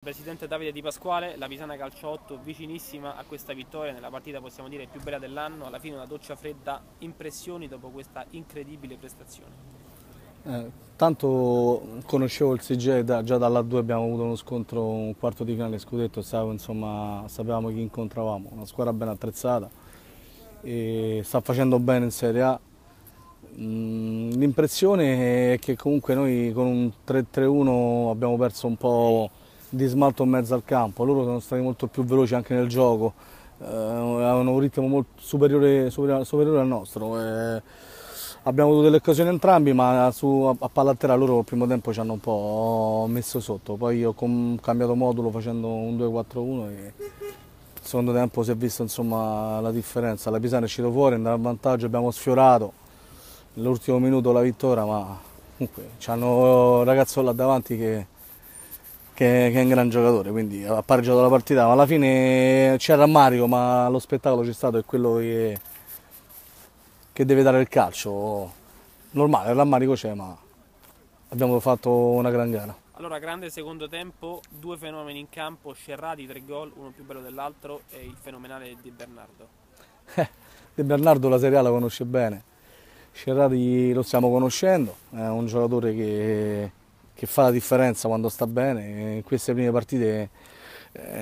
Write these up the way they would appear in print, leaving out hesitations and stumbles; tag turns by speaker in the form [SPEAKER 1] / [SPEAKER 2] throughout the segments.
[SPEAKER 1] Presidente Davide Di Pasquale, la Pisana Calcio 8 vicinissima a questa vittoria nella partita possiamo dire più bella dell'anno, alla fine una doccia fredda, impressioni dopo questa incredibile prestazione.
[SPEAKER 2] Tanto conoscevo il CJ, già dalla 2 abbiamo avuto uno scontro, un quarto di finale scudetto, sapevamo chi incontravamo, una squadra ben attrezzata e sta facendo bene in Serie A. L'impressione è che comunque noi con un 3-3-1 abbiamo perso un po' di smalto in mezzo al campo, loro sono stati molto più veloci anche nel gioco, avevano un ritmo molto superiore al nostro. Abbiamo avuto delle occasioni entrambi, ma a palla a terra loro al primo tempo ci hanno un po' messo sotto, poi io ho cambiato modulo facendo un 2-4-1 e il secondo tempo si è vista insomma la differenza, la Pisana è uscita fuori, andava in vantaggio, abbiamo sfiorato nell'ultimo minuto la vittoria, ma comunque c'hanno un ragazzo là davanti che è un gran giocatore, quindi ha pareggiato la partita, ma alla fine c'è rammarico, ma lo spettacolo c'è stato, è quello che deve dare il calcio. Normale, il rammarico c'è, ma abbiamo fatto una gran gara.
[SPEAKER 1] Allora, grande secondo tempo, due fenomeni in campo, Scerrati, 3 gol, uno più bello dell'altro e il fenomenale Di Bernardo.
[SPEAKER 2] De Bernardo la Serie A la conosce bene, Scerrati lo stiamo conoscendo, è un giocatore che fa la differenza quando sta bene. In queste prime partite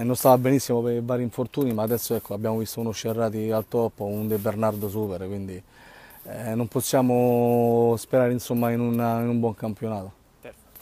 [SPEAKER 2] non stava benissimo per vari infortuni, ma adesso ecco, abbiamo visto uno Scerrati al top, un De Bernardo super, quindi non possiamo sperare insomma in un buon campionato.